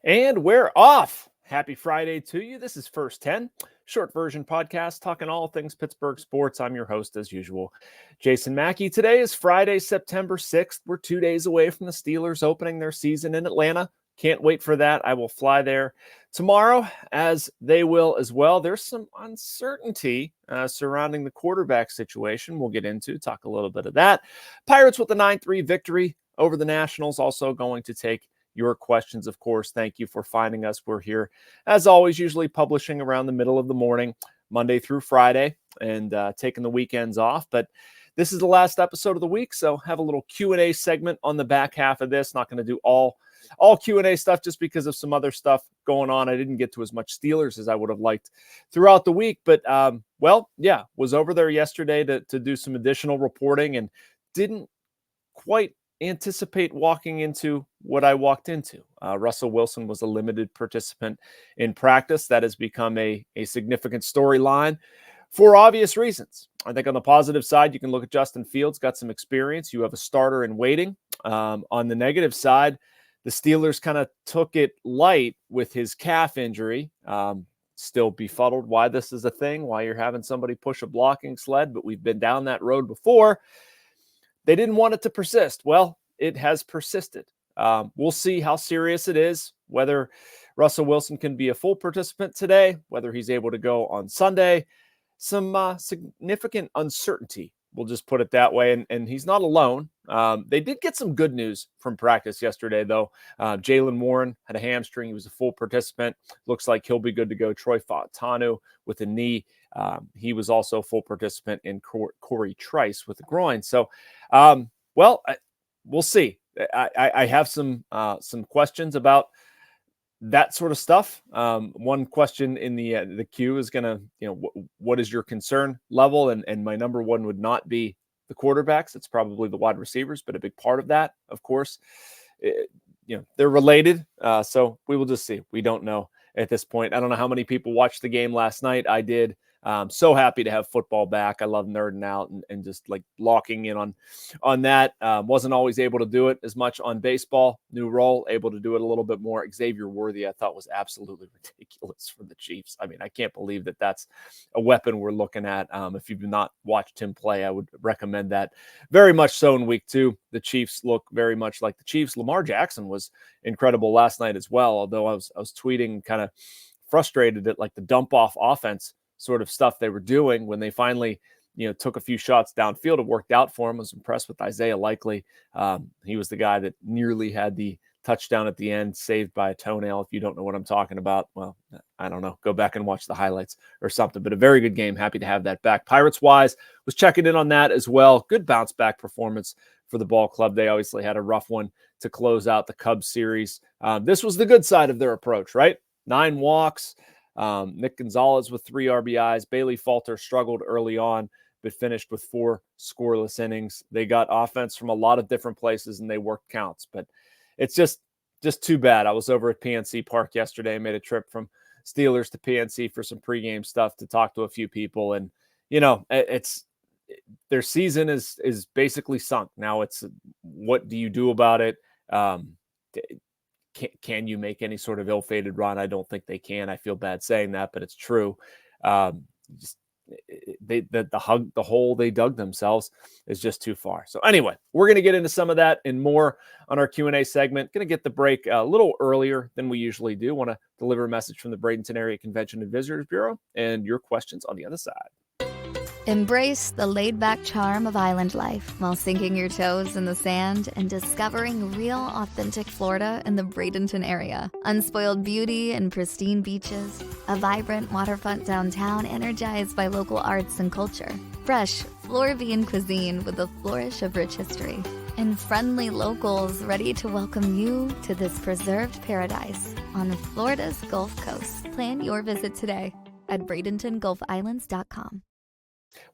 And we're off. Happy Friday to you. This is First 10, short version podcast talking all things Pittsburgh sports. I'm your host, as usual, Jason Mackey. Today is Friday, September 6th. We're 2 days away from the Steelers opening their season in Atlanta. Can't wait for that. I will fly there tomorrow, as they will as well. There's some uncertainty surrounding the quarterback situation we'll get into, talk a little bit of that. Pirates with the 9-3 victory over the Nationals, also going to take your questions, of course. Thank you for finding us. We're here, as always, usually publishing around the middle of the morning, Monday through Friday, and taking the weekends off. But this is the last episode of the week, so have a little Q&A segment on the back half of this. Not going to do all Q&A stuff just because of some other stuff going on. I didn't get to as much Steelers as I would have liked throughout the week. But, was over there yesterday to do some additional reporting and didn't quite anticipate walking into what I walked into. Russell Wilson was a limited participant in practice. That has become a significant storyline for obvious reasons. I think on the positive side, you can look at Justin Fields, got some experience. You have a starter in waiting. On the negative side, the Steelers kind of took it light with his calf injury. Still befuddled why this is a thing, why you're having somebody push a blocking sled, but we've been down that road before. They didn't want it to persist. Well, it has persisted. We'll see how serious it is, whether Russell Wilson can be a full participant today, whether he's able to go on Sunday. Some significant uncertainty, we'll just put it that way. And he's not alone. They did get some good news from practice yesterday, though. Jaylen Warren had a hamstring. He was a full participant. Looks like he'll be good to go. Troy Fautanu with a knee. He was also a full participant in Corey Trice with the groin. So, we'll see. I have some questions about that sort of stuff. One question in the queue is going to, what is your concern level? And my number one would not be the quarterbacks. It's probably the wide receivers, but a big part of that, of course, they're related. So we will just see. We don't know at this point. I don't know how many people watched the game last night. I did. So happy to have football back. I love nerding out and just like locking in on that. Wasn't always able to do it as much on baseball. New role, able to do it a little bit more. Xavier Worthy, I thought, was absolutely ridiculous for the Chiefs. I mean, I can't believe that that's a weapon we're looking at. If you've not watched him play, I would recommend that very much so in week 2. The Chiefs look very much like the Chiefs. Lamar Jackson was incredible last night as well, although I was tweeting kind of frustrated at like the dump off offense sort of stuff they were doing when they finally, took a few shots downfield. It worked out for him. I was impressed with Isaiah Likely. He was the guy that nearly had the touchdown at the end, saved by a toenail. If you don't know what I'm talking about, well, I don't know. Go back and watch the highlights or something. But a very good game. Happy to have that back. Pirates-wise, was checking in on that as well. Good bounce-back performance for the ball club. They obviously had a rough one to close out the Cubs series. This was the good side of their approach, right? 9 walks. Nick Gonzalez with 3 RBIs. Bailey Falter struggled early on, but finished with 4 scoreless innings. They got offense from a lot of different places, and they worked counts. But it's just too bad. I was over at PNC Park yesterday. Made a trip from Steelers to PNC for some pregame stuff to talk to a few people. And, it's their season is basically sunk. Now it's what do you do about it? Can you make any sort of ill-fated run? I don't think they can. I feel bad saying that, but it's true. The hole they dug themselves is just too far. So anyway, we're going to get into some of that and more on our Q&A segment. Going to get the break a little earlier than we usually do. Want to deliver a message from the Bradenton Area Convention and Visitors Bureau and your questions on the other side. Embrace the laid-back charm of island life while sinking your toes in the sand and discovering real, authentic Florida in the Bradenton area. Unspoiled beauty and pristine beaches, a vibrant waterfront downtown energized by local arts and culture, fresh Floridian cuisine with a flourish of rich history, and friendly locals ready to welcome you to this preserved paradise on Florida's Gulf Coast. Plan your visit today at BradentonGulfIslands.com.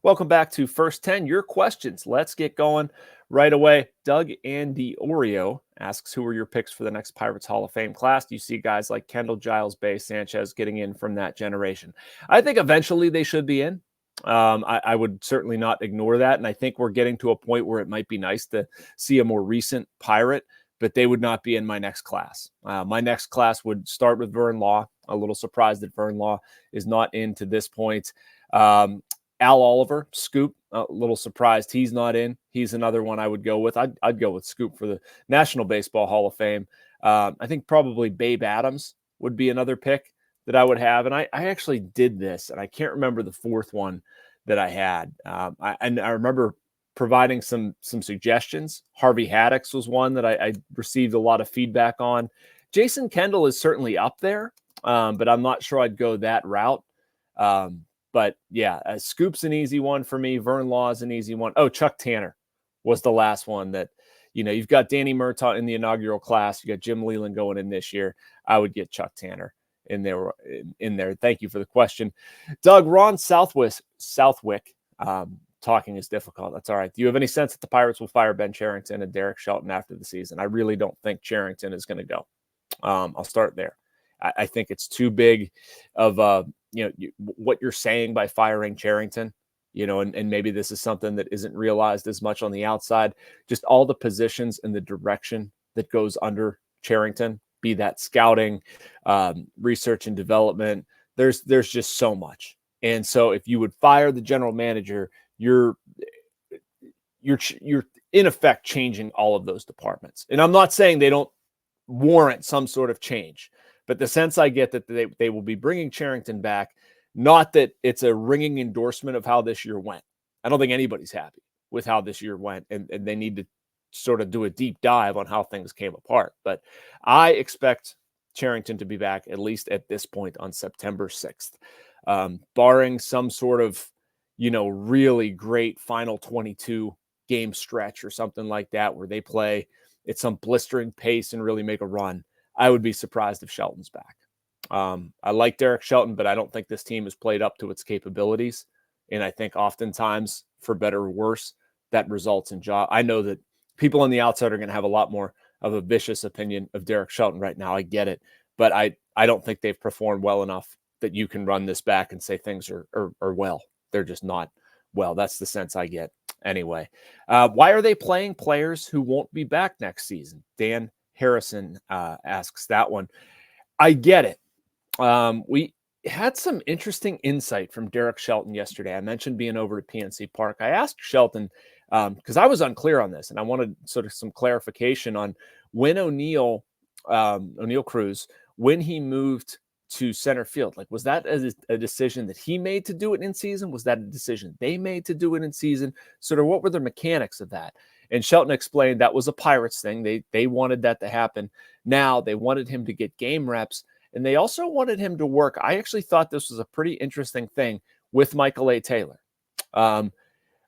Welcome back to First 10. Your questions. Let's get going right away. Doug Andy Oreo asks, who are your picks for the next Pirates Hall of Fame class? Do you see guys like Kendall, Giles, Bay, Sanchez getting in from that generation? I think eventually they should be in. I would certainly not ignore that. And I think we're getting to a point where it might be nice to see a more recent Pirate but they would not be in my next class. My next class would start with Vern Law. A little surprised that Vern Law is not in to this point. Al Oliver, Scoop, a little surprised he's not in. He's another one I would go with. I'd go with Scoop for the National Baseball Hall of Fame. I think probably Babe Adams would be another pick that I would have. And I actually did this, and I can't remember the fourth one that I had. I remember providing some suggestions. Harvey Haddix was one that I received a lot of feedback on. Jason Kendall is certainly up there, but I'm not sure I'd go that route. But yeah, Scoop's an easy one for me. Vern Law is an easy one. Oh, Chuck Tanner was the last one that, you've got Danny Murtaugh in the inaugural class. You got Jim Leland going in this year. I would get Chuck Tanner in there. Thank you for the question. Doug, Ron Southwick, talking is difficult. That's all right. Do you have any sense that the Pirates will fire Ben Cherington and Derek Shelton after the season? I really don't think Cherington is going to go. I'll start there. I think it's too big of what you're saying by firing Cherington, and maybe this is something that isn't realized as much on the outside. Just all the positions and the direction that goes under Cherington, be that scouting, research and development. There's just so much. And so if you would fire the general manager, you're in effect changing all of those departments. And I'm not saying they don't warrant some sort of change, but the sense I get that they will be bringing Cherington back, not that it's a ringing endorsement of how this year went. I don't think anybody's happy with how this year went, and they need to sort of do a deep dive on how things came apart. But I expect Cherington to be back at least at this point on September 6th, barring some sort of really great final 22 game stretch or something like that, where they play at some blistering pace and really make a run. I would be surprised if Shelton's back. I like Derek Shelton, but I don't think this team has played up to its capabilities. And I think oftentimes, for better or worse, that results in job. I know that people on the outside are going to have a lot more of a vicious opinion of Derek Shelton right now. I get it, but I don't think they've performed well enough that you can run this back and say things are well. They're just not well. That's the sense I get anyway. Why are they playing players who won't be back next season? Dan Harrison asks that one. I get it. We had some interesting insight from Derek Shelton yesterday. I mentioned being over to PNC Park. I asked Shelton, because I was unclear on this, and I wanted sort of some clarification on when O'Neill Cruz, when he moved to center field. Like, was that a decision that he made to do it in season? Was that a decision they made to do it in season? Sort of what were the mechanics of that? And Shelton explained that was a Pirates thing. They wanted that to happen. Now they wanted him to get game reps, and they also wanted him to work. I actually thought this was a pretty interesting thing with Michael A. Taylor.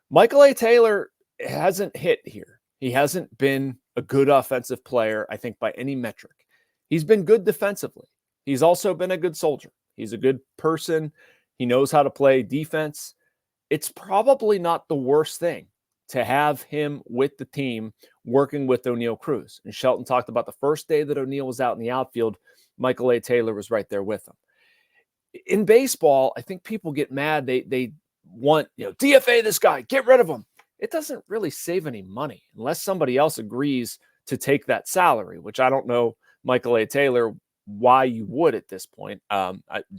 Michael A. Taylor hasn't hit here. He hasn't been a good offensive player, I think, by any metric. He's been good defensively. He's also been a good soldier. He's a good person. He knows how to play defense. It's probably not the worst thing to have him with the team working with O'Neill Cruz. And Shelton talked about the first day that O'Neill was out in the outfield, Michael A. Taylor was right there with him. In baseball, I think people get mad. They want, DFA this guy, get rid of him. It doesn't really save any money unless somebody else agrees to take that salary, which I don't know, Michael A. Taylor, why you would at this point.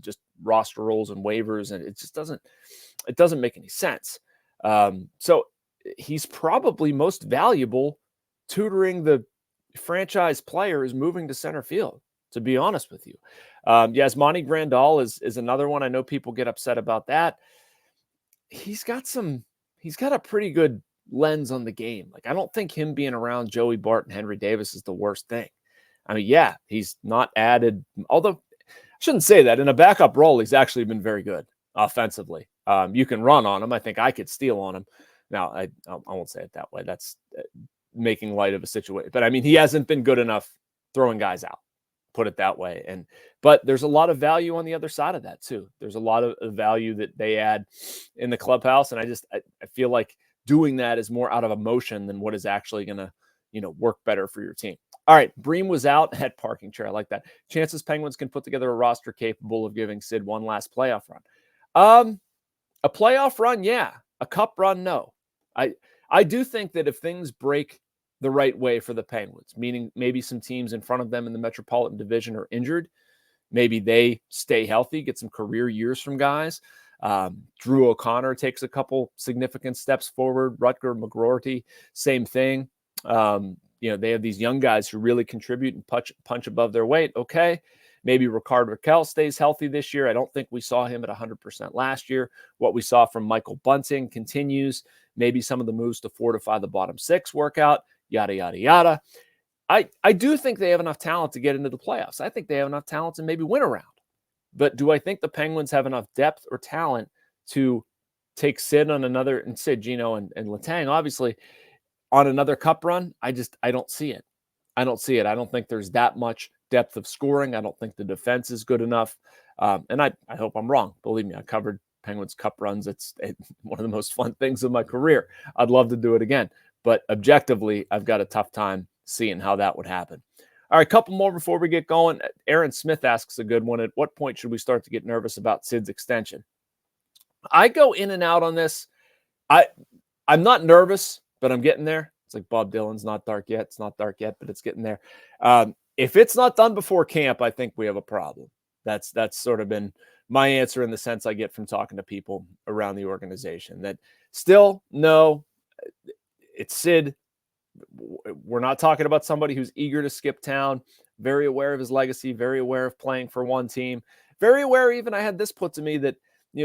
Just roster rolls and waivers, and it just doesn't make any sense. So he's probably most valuable tutoring the franchise players moving to center field, to be honest with you. Yasmani Grandal is another one. I know people get upset about that. He's got a pretty good lens on the game. Like, I don't think him being around Joey Bart and Henry Davis is the worst thing. I mean, yeah, he's not added, although I shouldn't say that. In a backup role, he's actually been very good offensively. You can run on him. I think I could steal on him. Now, I won't say it that way. That's making light of a situation. But, I mean, he hasn't been good enough throwing guys out, put it that way. But there's a lot of value on the other side of that, too. There's a lot of value that they add in the clubhouse. And I feel like doing that is more out of emotion than what is actually going to, work better for your team. All right, Bream was out at parking chair. I like that. Chances Penguins can put together a roster capable of giving Sid one last playoff run. A playoff run, yeah. A cup run, no. I do think that if things break the right way for the Penguins, meaning maybe some teams in front of them in the Metropolitan Division are injured. Maybe they stay healthy, get some career years from guys. Drew O'Connor takes a couple significant steps forward. Rutger McGroarty, same thing. They have these young guys who really contribute and punch above their weight. Okay, maybe Rickard Rakell stays healthy this year. I don't think we saw him at 100% last year. What we saw from Michael Bunting continues. Maybe some of the moves to fortify the bottom six work out, yada, yada, yada. I do think they have enough talent to get into the playoffs. I think they have enough talent to maybe win a round. But do I think the Penguins have enough depth or talent to take Sid on another, and Sid, Gino, and Letang, obviously, on another cup run? I don't see it. I don't see it. I don't think there's that much depth of scoring. I don't think the defense is good enough. And I hope I'm wrong. Believe me, I covered Penguins cup runs. It's one of the most fun things of my career. I'd love to do it again. But objectively, I've got a tough time seeing how that would happen. All right, a couple more before we get going. Aaron Smith asks a good one. At what point should we start to get nervous about Sid's extension? I go in and out on this. I'm not nervous, but I'm getting there. It's like Bob Dylan's Not Dark Yet. It's not dark yet, but it's getting there. If it's not done before camp, I think we have a problem. That's sort of been my answer in the sense I get from talking to people around the organization. That still, no, it's Sid. We're not talking about somebody who's eager to skip town, very aware of his legacy, very aware of playing for one team, very aware even I had this put to me that,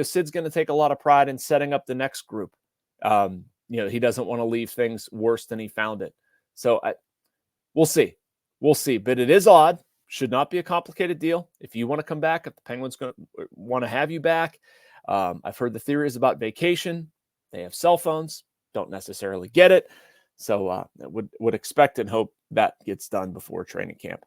Sid's going to take a lot of pride in setting up the next group. He doesn't want to leave things worse than he found it. So we'll see. We'll see. But it is odd. Should not be a complicated deal. If you want to come back, if the Penguins going to want to have you back, I've heard the theories about vacation. They have cell phones. Don't necessarily get it. So would expect and hope that gets done before training camp.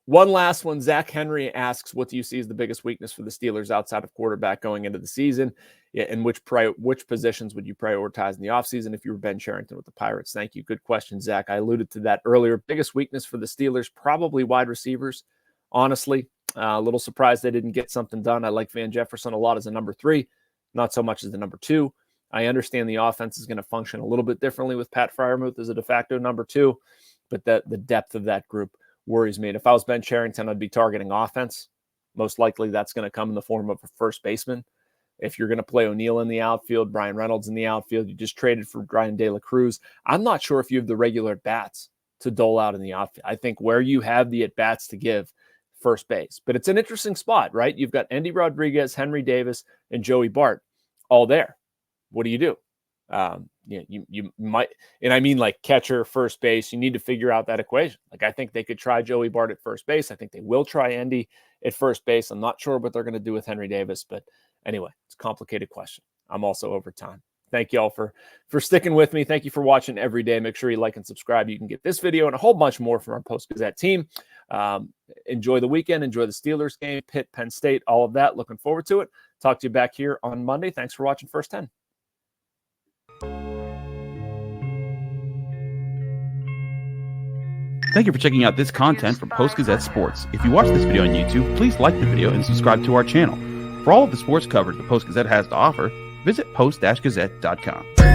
One last one. Zach Henry asks, what do you see as the biggest weakness for the Steelers outside of quarterback going into the season? And which positions would you prioritize in the offseason if you were Ben Cherington with the Pirates? Thank you. Good question, Zach. I alluded to that earlier. Biggest weakness for the Steelers, probably wide receivers. Honestly, a little surprised they didn't get something done. I like Van Jefferson a lot as a number 3, not so much as the number 2. I understand the offense is going to function a little bit differently with Pat Freiermuth as a de facto number 2, but the depth of that group worries me. And if I was Ben Cherington, I'd be targeting offense. Most likely that's going to come in the form of a first baseman. If you're going to play O'Neill in the outfield, Brian Reynolds in the outfield, you just traded for Brian De La Cruz. I'm not sure if you have the regular at-bats to dole out in the outfield. I think where you have the at-bats to give, first base. But it's an interesting spot, right? You've got Andy Rodriguez, Henry Davis, and Joey Bart all there. What do you do? You might, and I mean like catcher, first base, you need to figure out that equation. Like I think they could try Joey Bart at first base. I think they will try Andy at first base. I'm not sure what they're going to do with Henry Davis, but anyway, it's a complicated question. I'm also over time. Thank you all for sticking with me. Thank you for watching every day. Make sure you like and subscribe. You can get this video and a whole bunch more from our Post-Gazette team. Enjoy the weekend. Enjoy the Steelers game, Pitt, Penn State, all of that. Looking forward to it. Talk to you back here on Monday. Thanks for watching First 10. Thank you for checking out this content from Post-Gazette Sports. If you watch this video on YouTube, please like the video and subscribe to our channel. For all of the sports coverage the Post-Gazette has to offer, visit post-gazette.com.